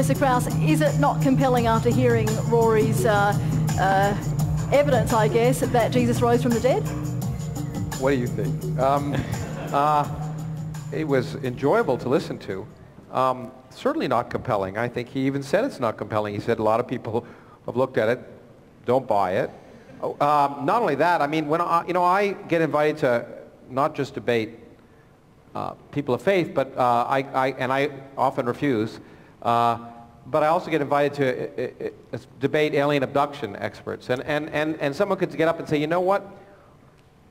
Professor Krauss, is it not compelling after hearing Rory's evidence, I guess, that Jesus rose from the dead? What do you think? It was enjoyable to listen to. Certainly not compelling. I think he even said it's not compelling. He said a lot of people have looked at it, don't buy it. Not only that, I mean, when I get invited to not just debate people of faith, but I often refuse. But I also get invited to debate alien abduction experts, and someone could get up and say, you know what?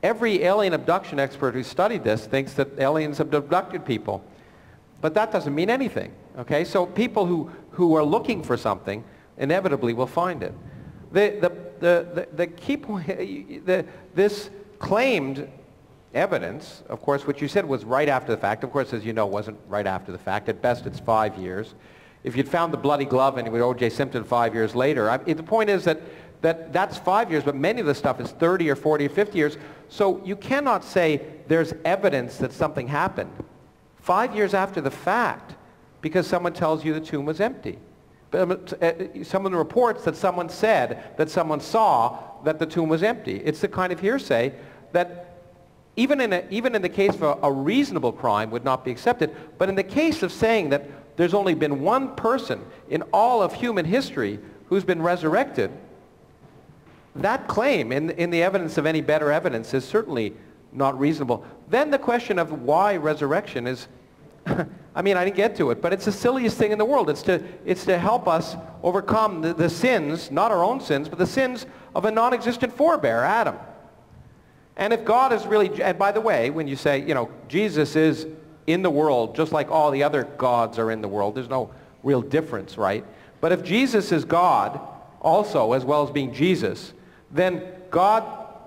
Every alien abduction expert who studied this thinks that aliens have abducted people, but that doesn't mean anything. Okay, so people who are looking for something inevitably will find it. The key point, this claimed evidence, of course, which you said was right after the fact. Of course, as you know, wasn't right after the fact. At best, it's 5 years. If you'd found the bloody glove and with O.J. Simpson 5 years later, the point is that's 5 years, but many of the stuff is 30 or 40 or 50 years. So you cannot say there's evidence that something happened 5 years after the fact because someone tells you the tomb was empty. Someone reports that someone said that someone saw that the tomb was empty. It's the kind of hearsay that even in the case of a reasonable crime would not be accepted. But in the case of saying that there's only been one person in all of human history who's been resurrected, that claim in the evidence of any better evidence is certainly not reasonable. Then the question of why resurrection is, I mean, I didn't get to it, but it's the silliest thing in the world. It's to help us overcome the sins, not our own sins, but the sins of a non-existent forebear, Adam. And if God is really, and by the way, when you say, you know, Jesus is in the world just like all the other gods are in the world, there's no real difference, right? But if Jesus is God also, as well as being Jesus, then God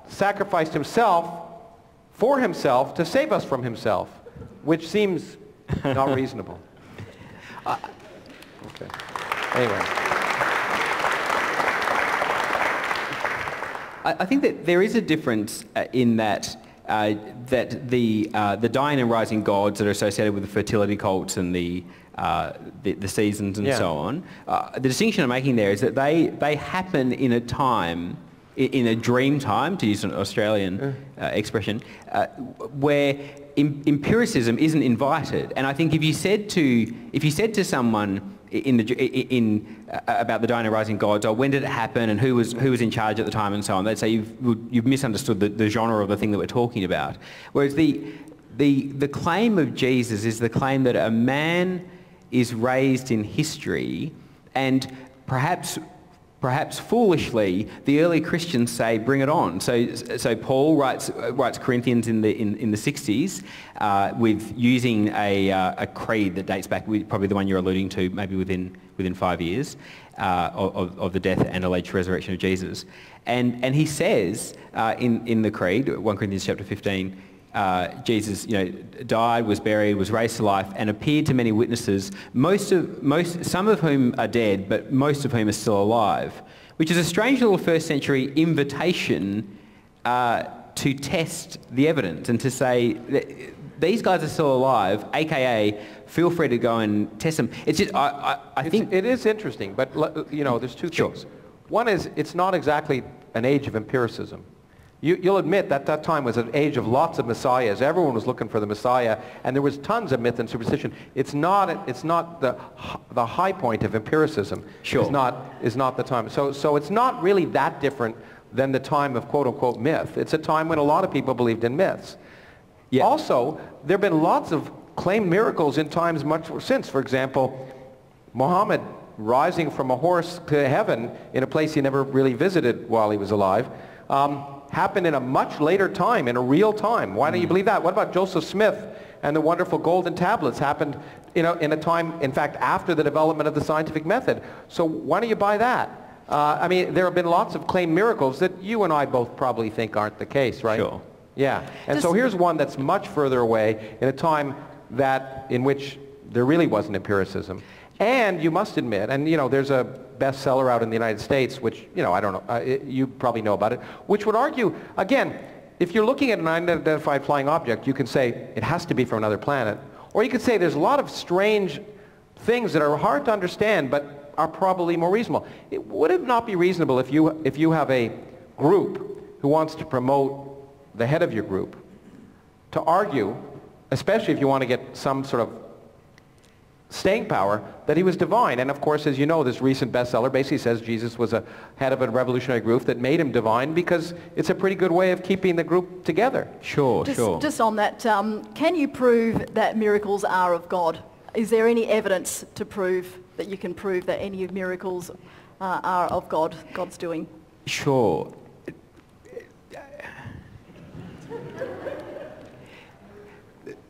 sacrificed himself for himself to save us from himself, which seems not reasonable. Okay. Anyway. I think that there is a difference in that the dying and rising gods that are associated with the fertility cults and the seasons and so on, the distinction I'm making there is that they happen in a time, in a dream time, to use an Australian expression, where empiricism isn't invited. And I think if you said to someone about the dying and rising gods, or when did it happen, and who was in charge at the time, and so on, they'd say you've misunderstood the genre of the thing that we're talking about. Whereas the claim of Jesus is the claim that a man is raised in history, and perhaps foolishly, the early Christians say, "Bring it on." So Paul writes Corinthians in the 60s with using a creed that dates back, probably the one you're alluding to, maybe within 5 years of the death and alleged resurrection of Jesus, and he says in the creed, 1 Corinthians chapter 15. Jesus, died, was buried, was raised to life, and appeared to many witnesses. Some of whom are dead, but most of whom are still alive, which is a strange little first century invitation to test the evidence and to say that these guys are still alive, aka feel free to go and test them. It's just I think it is interesting, but there's two things. One is it's not exactly an age of empiricism. You'll admit that time was an age of lots of messiahs. Everyone was looking for the Messiah, and there was tons of myth and superstition. It's not the high point of empiricism. Sure. Is not the time. So it's not really that different than the time of quote unquote myth. It's a time when a lot of people believed in myths. Yeah. Also, there have been lots of claimed miracles in times much since. For example, Muhammad rising from a horse to heaven in a place he never really visited while he was alive. Happened in a much later time, in a real time. Why don't you believe that? What about Joseph Smith and the wonderful golden tablets? Happened in a time, in fact, after the development of the scientific method. So why don't you buy that? I mean, there have been lots of claimed miracles that you and I both probably think aren't the case, right? Sure. Yeah. And so here's one that's much further away in a time in which there really wasn't empiricism. And you must admit, and there's a bestseller out in the United States, which, I don't know, you probably know about it, which would argue, again, if you're looking at an unidentified flying object, you can say it has to be from another planet. Or you could say there's a lot of strange things that are hard to understand but are probably more reasonable. Would it not be reasonable if you have a group who wants to promote the head of your group to argue, especially if you want to get some sort of staying power, that he was divine? And of course, as you know, this recent bestseller basically says Jesus was a head of a revolutionary group that made him divine because it's a pretty good way of keeping the group together. Sure. Just on that, can you prove that miracles are of God? Is there any evidence to prove that you can prove that any of miracles are of God, God's doing? Sure.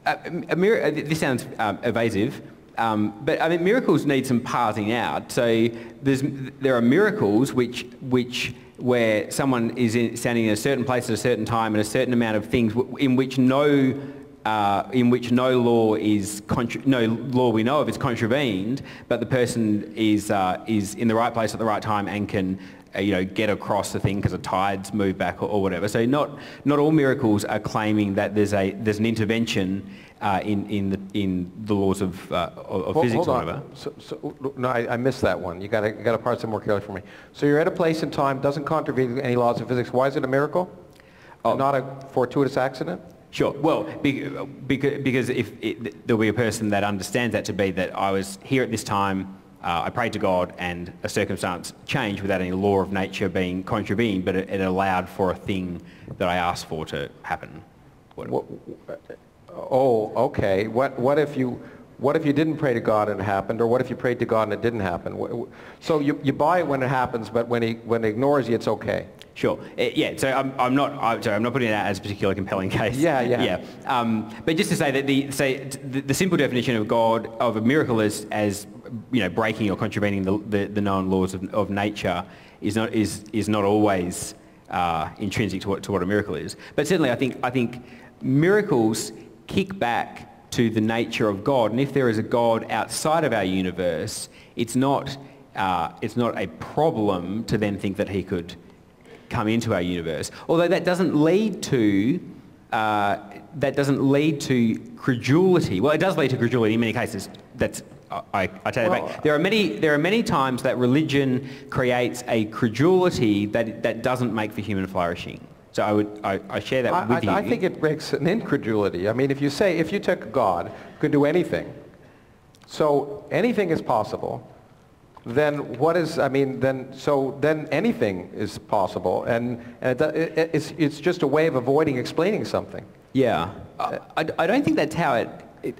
This sounds evasive. But I mean, miracles need some parsing out. So there are miracles where someone is standing in a certain place at a certain time and a certain amount of things in which no law we know of is contravened, but the person is in the right place at the right time and can get across the thing because the tides move back or whatever. So not all miracles are claiming that there's an intervention in the laws of physics or whatever. No, I missed that one. You got to parse it more clearly for me. So you're at a place and time, doesn't contravene any laws of physics. Why is it a miracle? And not a fortuitous accident? Sure. Well, because there'll be a person that understands that to be that I was here at this time, I prayed to God, and a circumstance changed without any law of nature being contravened, but it allowed for a thing that I asked for to happen. Oh, okay. What if you didn't pray to God and it happened, or what if you prayed to God and it didn't happen? So you buy it when it happens, but when he ignores you, it's okay. Sure. Yeah. So I'm not putting it out as a particularly compelling case. Yeah. But just to say that the simple definition of a miracle as breaking or contravening the known laws of nature is not always intrinsic to what a miracle is. But certainly, I think miracles kick back to the nature of God, and if there is a God outside of our universe, it's not a problem to then think that he could come into our universe. Although that doesn't lead to credulity. Well, it does lead to credulity in many cases. I take that back. There are many times that religion creates a credulity that doesn't make for human flourishing. So I share that with you. I think it breaks an incredulity. I mean, if you took God who could do anything, so anything is possible, then then anything is possible, and it's just a way of avoiding explaining something. Yeah, I don't think that's how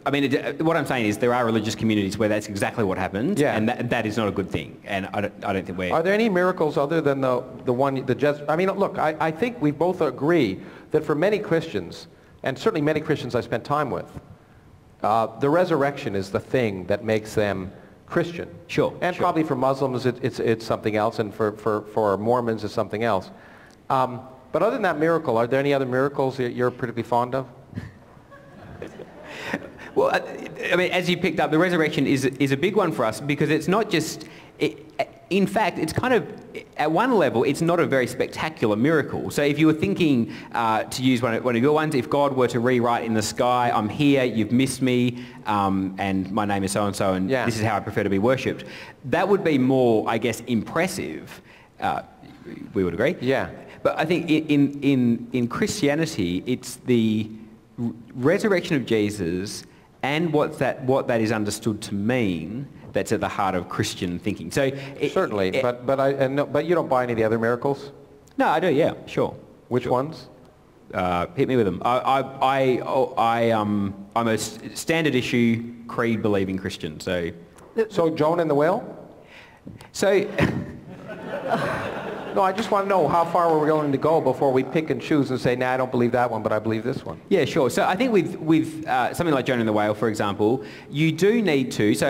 what I'm saying is there are religious communities where that's exactly what happens, yeah. And that is not a good thing, and I don't think we're... Are there any miracles other than the one, I mean, look, I think we both agree that for many Christians, and certainly many Christians I spent time with, the resurrection is the thing that makes them Christian. Sure. And sure. probably for Muslims it's something else, and for Mormons it's something else. But other than that miracle, are there any other miracles that you're particularly fond of? Well, I mean, as you picked up, the resurrection is a big one for us because it's not just... in fact, it's kind of, at one level, it's not a very spectacular miracle. So if you were thinking, to use one of your ones, if God were to rewrite in the sky, I'm here, you've missed me, and my name is so-and-so, and yeah. This is how I prefer to be worshipped, that would be more, I guess, impressive. We would agree? Yeah. But I think in Christianity, it's the resurrection of Jesus and what that is understood to mean that's at the heart of Christian thinking. So certainly, but you don't buy any of the other miracles? No, I do. Yeah, sure. Which ones? Hit me with them. I'm a standard issue creed believing Christian. So Jonah and the whale? So. No, I just want to know how far we're willing to go before we pick and choose and say, nah, I don't believe that one, but I believe this one. Yeah, sure. So I think with something like Jonah and the Whale, for example, you do need to, so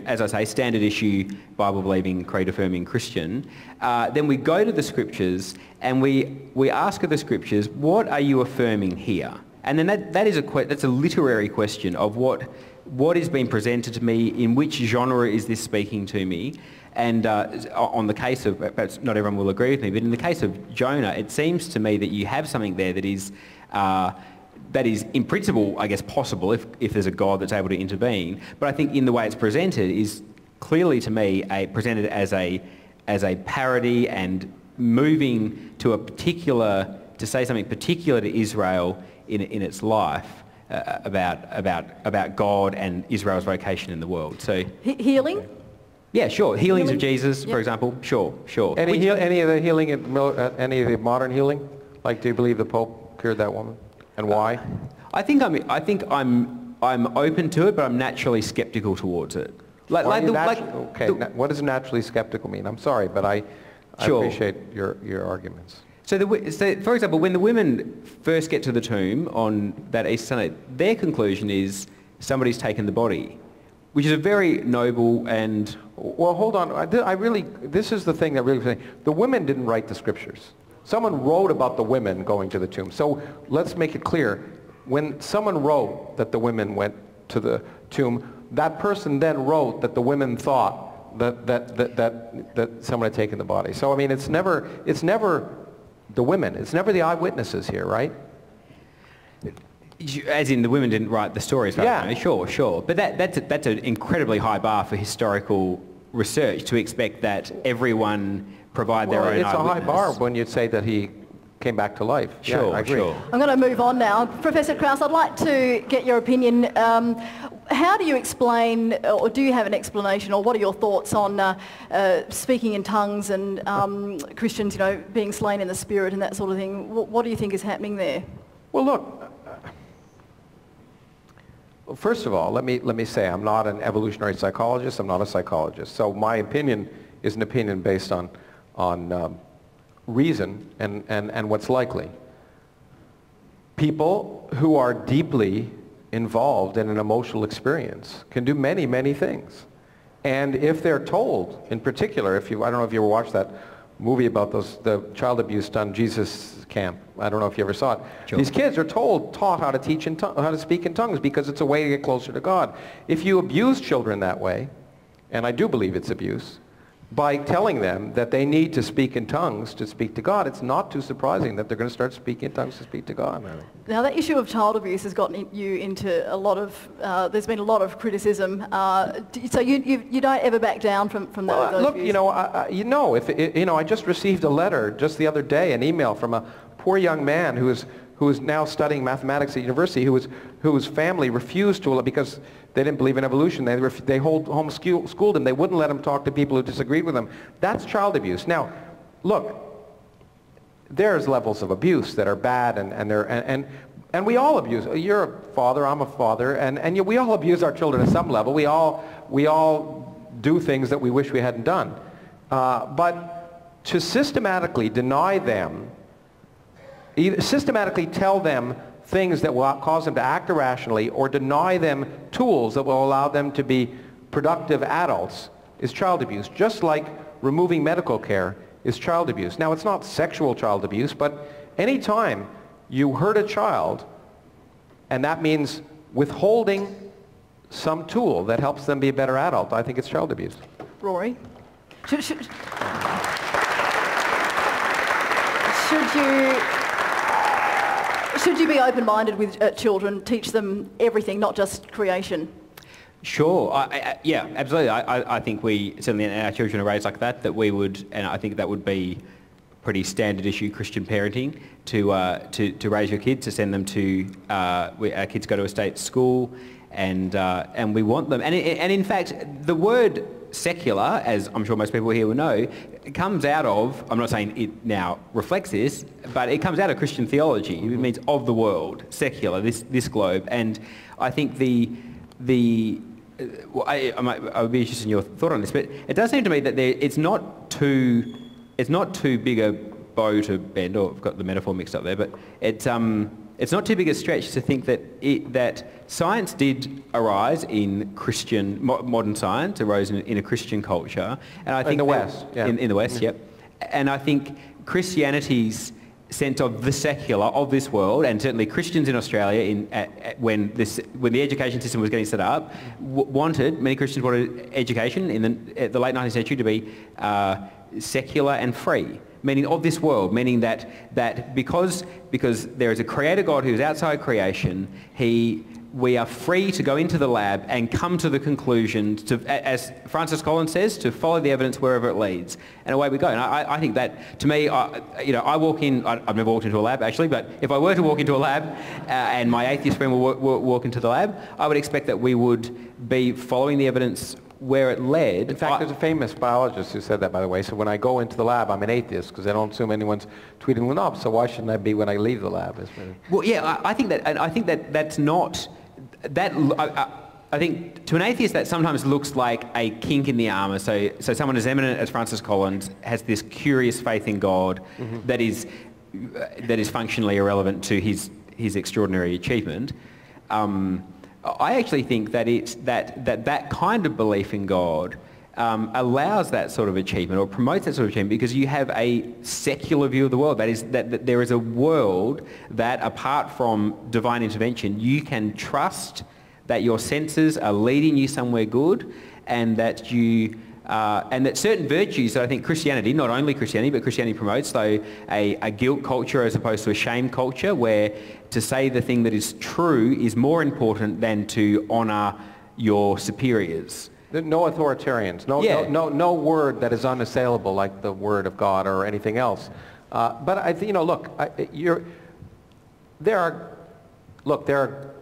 as I say, standard issue, Bible-believing, creed-affirming Christian, then we go to the Scriptures and we ask of the Scriptures, what are you affirming here? And then that's a literary question of what is being presented to me, in which genre is this speaking to me? And on the case of, perhaps not everyone will agree with me, but in the case of Jonah, it seems to me that you have something there that is that is, in principle, I guess, possible if there's a God that's able to intervene. But I think in the way it's presented is clearly, to me, presented as a parody and moving to to say something particular to Israel in its life about God and Israel's vocation in the world. So Healing? yeah, sure. Healings of Jesus, for example. Sure. Any of the healing, any of the modern healing? Like, do you believe the Pope cured that woman? And why? I think I'm open to it, but I'm naturally sceptical towards it. What does naturally skeptical mean? I'm sorry, but I appreciate your arguments. So, for example, when the women first get to the tomb on that Easter Sunday, their conclusion is somebody's taken the body, which is a very noble and... Well, hold on. This is the thing that really... The women didn't write the scriptures. Someone wrote about the women going to the tomb. So let's make it clear. When someone wrote that the women went to the tomb, that person then wrote that the women thought that someone had taken the body. So I mean, it's never the women. It's never the eyewitnesses here, right? As in, the women didn't write the stories. Yeah. Sure. But that's an incredibly high bar for historical research, to expect that everyone provide their own eyewitness. It's a high bar when you say that he came back to life. Sure, I agree. Sure. I'm going to move on now. Professor Krauss, I'd like to get your opinion. How do you explain, or do you have an explanation, or what are your thoughts on speaking in tongues and Christians, being slain in the Spirit and that sort of thing? What do you think is happening there? Well, look. First of all, let me say I'm not an evolutionary psychologist. I'm not a psychologist. So my opinion is an opinion based on reason and what's likely. People who are deeply involved in an emotional experience can do many, many things. And if they're told, in particular, I don't know if you ever watched that movie about the child abuse done Jesus camp. I don't know if you ever saw it. Sure. These kids are taught how to how to speak in tongues because it's a way to get closer to God. If you abuse children that way, and I do believe it's abuse, by telling them that they need to speak in tongues to speak to God, it's not too surprising that they're going to start speaking in tongues to speak to God. Now, that issue of child abuse has gotten you into a lot of, there's been a lot of criticism. So you don't ever back down from those look, views? I just received a letter just the other day, an email from a poor young man who is now studying mathematics at university, whose family refused to, because they didn't believe in evolution. They homeschooled him. They wouldn't let him talk to people who disagreed with him. That's child abuse. Now, look, there's levels of abuse that are bad, and we all abuse. You're a father. I'm a father, and we all abuse our children at some level. We all do things that we wish we hadn't done. But to systematically deny them, systematically tell them things that will cause them to act irrationally, or deny them tools that will allow them to be productive adults, is child abuse. Just like removing medical care is child abuse. Now, it's not sexual child abuse, but any time you hurt a child, and that means withholding some tool that helps them be a better adult, I think it's child abuse. Rory? Should you be open-minded with children, teach them everything, not just creation? Sure. Yeah, absolutely. I think we, certainly in our children are raised like that we would, and I think that would be pretty standard issue Christian parenting, to raise your kids, to send them to, our kids go to a state school, and we want them. And in fact, the word secular, as I'm sure most people here will know, it comes out of, I'm not saying it now reflects this, but it comes out of Christian theology. It means of the world, secular, this globe. And I think I would be interested in your thought on this, but it does seem to me that it's not too big a bow to bend, or I've got the metaphor mixed up there, but it's not too big a stretch to think that science did arise in Christian, modern science arose in a Christian culture. And I think in the West, yeah. In the West, yep. And I think Christianity's sense of the secular, of this world, and certainly Christians in Australia, when the education system was getting set up, many Christians wanted education in the late 19th century to be secular and free, meaning of this world, meaning that because there is a creator God who is outside creation, we are free to go into the lab and come to the conclusion, as Francis Collins says, to follow the evidence wherever it leads. And away we go. And I think that, to me, I walk in, I've never walked into a lab actually, but if I were to walk into a lab and my atheist friend will walk into the lab, I would expect that we would be following the evidence where it led. In fact, there's a famous biologist who said that, by the way. So when I go into the lab, I'm an atheist because I don't assume anyone's tweeting them up. So why shouldn't I be when I leave the lab? Well, yeah, I think that that's not that. I think to an atheist that sometimes looks like a kink in the armour. So someone as eminent as Francis Collins has this curious faith in God that is functionally irrelevant to his extraordinary achievement. I actually think that that kind of belief in God allows that sort of achievement or promotes that sort of achievement because you have a secular view of the world. That is, that there is a world that, apart from divine intervention, you can trust that your senses are leading you somewhere good, and that certain virtues that I think Christianity, not only Christianity, but Christianity promotes, so a guilt culture as opposed to a shame culture, where to say the thing that is true is more important than to honour your superiors. No authoritarians, no word that is unassailable like the word of God or anything else. But I think, look, there are,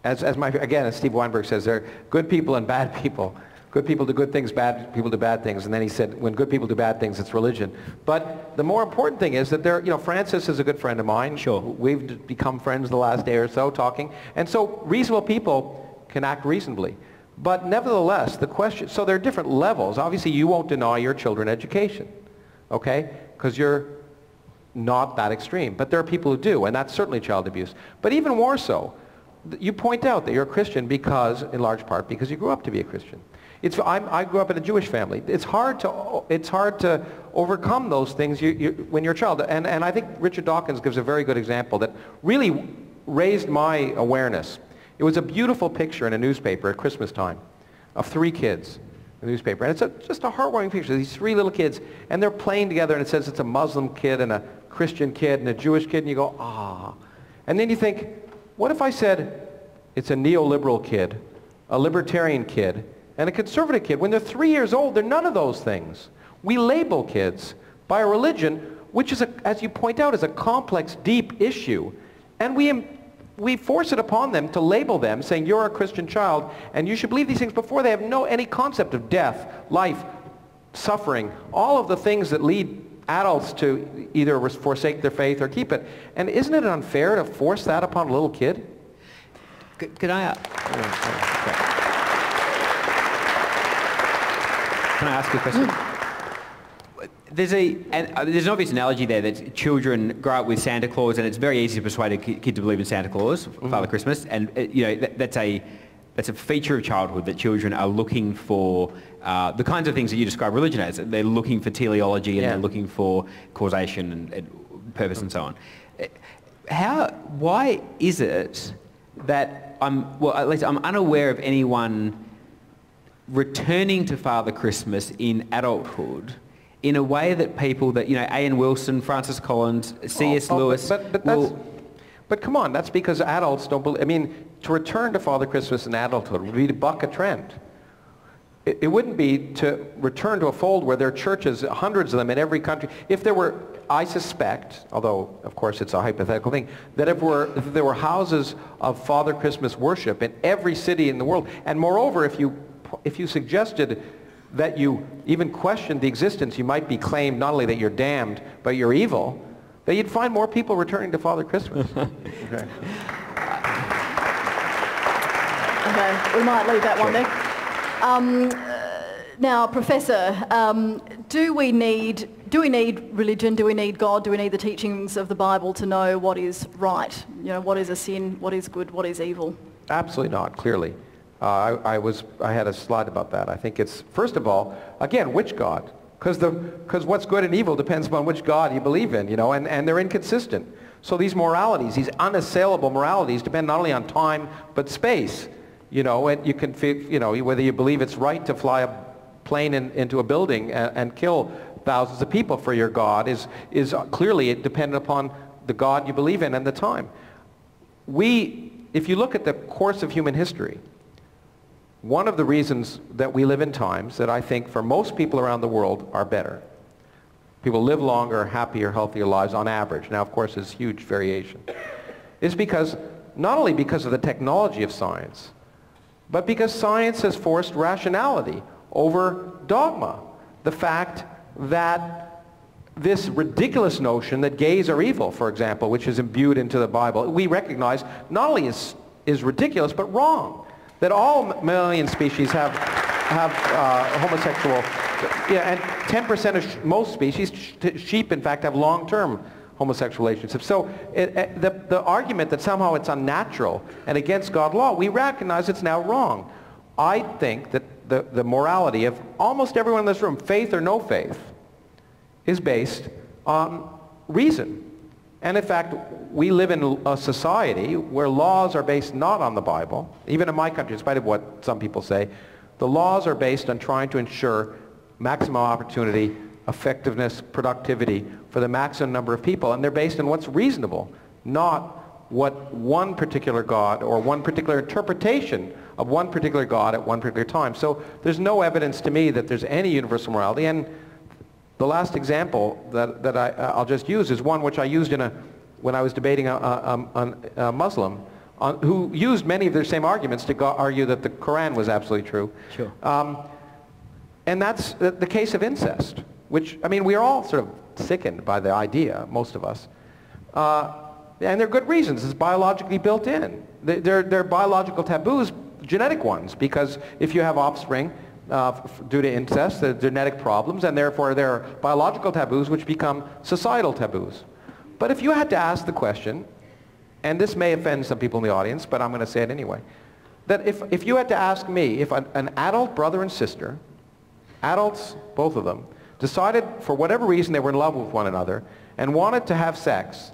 as Steve Weinberg says, there are good people and bad people. Good people do good things, bad people do bad things. And then he said, when good people do bad things, it's religion. But the more important thing is that Francis is a good friend of mine. Sure. We've become friends the last day or so talking. And so reasonable people can act reasonably. But nevertheless, the question, so there are different levels. Obviously, you won't deny your children education, okay? Because you're not that extreme. But there are people who do, and that's certainly child abuse. But even more so, you point out that you're a Christian because, in large part, because you grew up to be a Christian. I grew up in a Jewish family. It's hard to overcome those things when you're a child. And I think Richard Dawkins gives a very good example that really raised my awareness. It was a beautiful picture in a newspaper at Christmas time of 3 kids in the newspaper. And it's just a heartwarming picture. These 3 little kids, and they're playing together, and it says it's a Muslim kid and a Christian kid and a Jewish kid, and you go, ah. And then you think, what if I said it's a neoliberal kid, a libertarian kid, and a conservative kid? When they're 3 years old, they're none of those things. We label kids by a religion, which is, as you point out, is a complex, deep issue. And we force it upon them to label them, saying you're a Christian child, and you should believe these things before they have any concept of death, life, suffering, all of the things that lead adults to either forsake their faith or keep it. And isn't it unfair to force that upon a little kid? Can I ask you a question? There's an obvious analogy there that children grow up with Santa Claus, and it's very easy to persuade a kid to believe in Santa Claus, Father Christmas, and that's a feature of childhood, that children are looking for the kinds of things that you describe religion as. They're looking for teleology, and they're looking for causation and purpose and so on. Why is it that I'm unaware of anyone returning to Father Christmas in adulthood in a way that people that, A.N. Wilson, Francis Collins, C.S. Lewis... But come on, that's because adults don't believe... I mean, to return to Father Christmas in adulthood would be to buck a trend. It wouldn't be to return to a fold where there are churches, hundreds of them in every country. If there were, I suspect, although of course it's a hypothetical thing, that if there were houses of Father Christmas worship in every city in the world, and moreover, if you suggested that you even questioned the existence, you might be claimed not only that you're damned, but you're evil, that you'd find more people returning to Father Christmas. Okay. Okay, we might leave that one there. Now, Professor, do we need religion? Do we need God? Do we need the teachings of the Bible to know what is right? What is a sin? What is good? What is evil? Absolutely not, clearly. I had a slide about that. I think it's, first of all, again, which God? Because what's good and evil depends upon which God you believe in, and they're inconsistent. So these moralities, these unassailable moralities, depend not only on time but space. And you can, whether you believe it's right to fly a plane into a building and kill thousands of people for your God is clearly dependent upon the God you believe in and the time. If you look at the course of human history, one of the reasons that we live in times that I think for most people around the world are better. People live longer, happier, healthier lives on average. Now, of course, there's huge variation. Is because, not only because of the technology of science, but because science has forced rationality over dogma. The fact that this ridiculous notion that gays are evil, for example, which is imbued into the Bible, we recognize not only is ridiculous, but wrong. That all mammalian species have homosexual, and 10% of most species, sheep in fact, have long-term homosexual relationships. So the argument that somehow it's unnatural and against God's law, we recognize it's now wrong. I think that the morality of almost everyone in this room, faith or no faith, is based on reason. And in fact, we live in a society where laws are based not on the Bible. Even in my country, in spite of what some people say, the laws are based on trying to ensure maximum opportunity, effectiveness, productivity for the maximum number of people. And they're based on what's reasonable, not what one particular God or one particular interpretation of one particular God at one particular time. So there's no evidence to me that there's any universal morality. And the last example that I'll just use is one which I used when I was debating a Muslim who used many of their same arguments to argue that the Quran was absolutely true. Sure. And that's the case of incest, which, I mean, we are all sort of sickened by the idea, most of us. And there are good reasons. It's biologically built in. There are biological taboos, genetic ones, because if you have offspring due to incest, there are genetic problems, and therefore there are biological taboos which become societal taboos. But if you had to ask the question, and this may offend some people in the audience, but I'm going to say it anyway, that if you had to ask me, if an adult brother and sister, adults, both of them, decided for whatever reason they were in love with one another and wanted to have sex,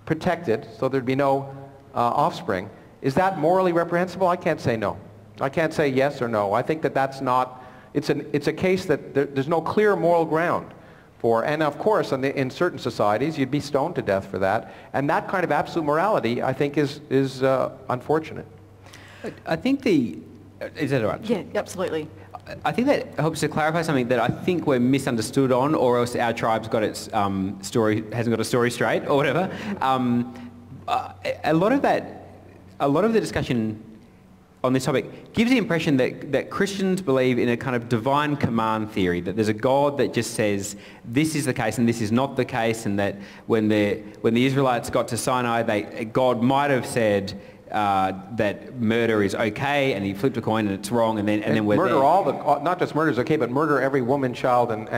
protected so there'd be no offspring, is that morally reprehensible? I can't say no. I can't say yes or no. I think that that's not, it's a case that there's no clear moral ground for, and of course in certain societies you'd be stoned to death for that, and that kind of absolute morality I think is unfortunate. I think is that all right? Yeah, absolutely. I think that helps to clarify something that I think we're misunderstood on, or else our tribe's got its story, hasn't got a story straight, or whatever. A lot of the discussion on this topic gives the impression that Christians believe in a kind of divine command theory, that there's a God that just says this is the case and this is not the case, and that when the Israelites got to Sinai, God might have said that murder is okay, and he flipped a coin and it's wrong, and then we're murder there. Not just murder is okay, but murder every woman, child, and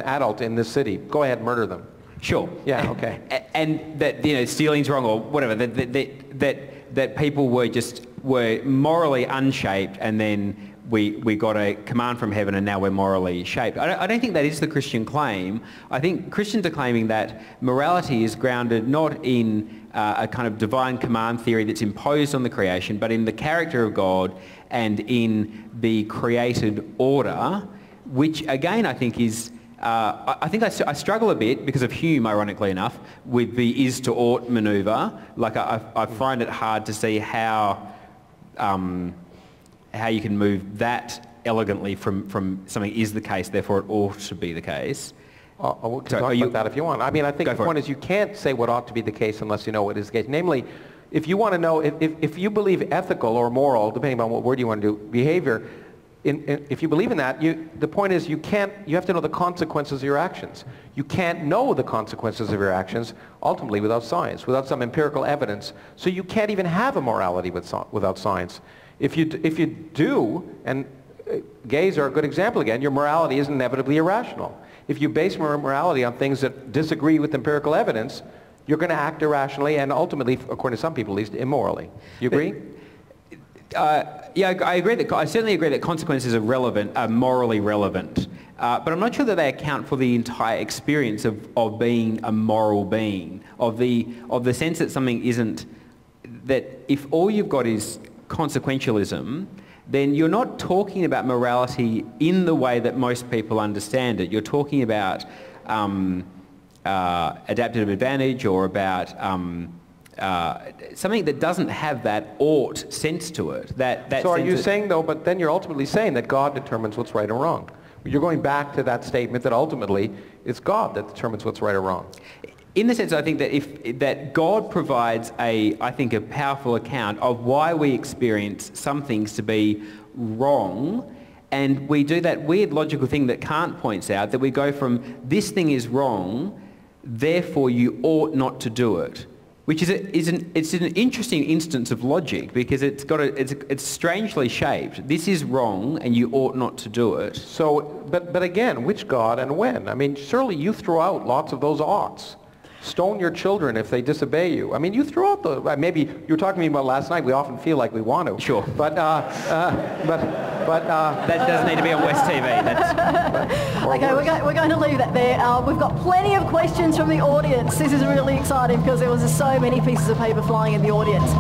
adult in this city. Go ahead, murder them. Sure. Yeah. Okay. And that stealing's wrong or whatever. That people were morally unshaped, and then we got a command from heaven, and now we're morally shaped. I don't think that is the Christian claim. I think Christians are claiming that morality is grounded not in a kind of divine command theory that's imposed on the creation, but in the character of God and in the created order, which again I think is... I struggle a bit, because of Hume, ironically enough, with the is to ought manoeuvre. Like I find it hard to see how you can move that elegantly from something is the case, therefore it ought to be the case. We can talk about that if you want. I mean, I think the point is you can't say what ought to be the case unless you know what is the case. Namely, if you want to know, if you believe ethical or moral, depending on what word you want to do, behavior, if you believe in that, the point is you have to know the consequences of your actions. You can't know the consequences of your actions ultimately without science, without some empirical evidence. So you can't even have a morality without science. If you do, and gays are a good example again, your morality is inevitably irrational. If you base morality on things that disagree with empirical evidence, you're going to act irrationally and ultimately, according to some people at least, immorally. You agree? Yeah, I certainly agree that consequences are morally relevant, but I'm not sure that they account for the entire experience of being a moral being, of the sense that something isn't, that if all you've got is consequentialism, then you're not talking about morality in the way that most people understand it. You're talking about adaptive advantage, or about something that doesn't have that ought sense to it. So are you saying, though, but then you're ultimately saying that God determines what's right or wrong? You're going back to that statement that ultimately it's God that determines what's right or wrong. In the sense, I think that God provides a powerful account of why we experience some things to be wrong, and we do that weird logical thing that Kant points out, that we go from this thing is wrong, therefore you ought not to do it, which is an interesting instance of logic, because it's strangely shaped. This is wrong and you ought not to do it. So, but again, which God and when? I mean, surely you throw out lots of those oughts. Stone your children if they disobey you. I mean, you throw out the, maybe you were talking to me about last night, we often feel like we want to. Sure. But that doesn't need to be on West TV. Okay, we're going to leave that there. We've got plenty of questions from the audience. This is really exciting because there was so many pieces of paper flying in the audience.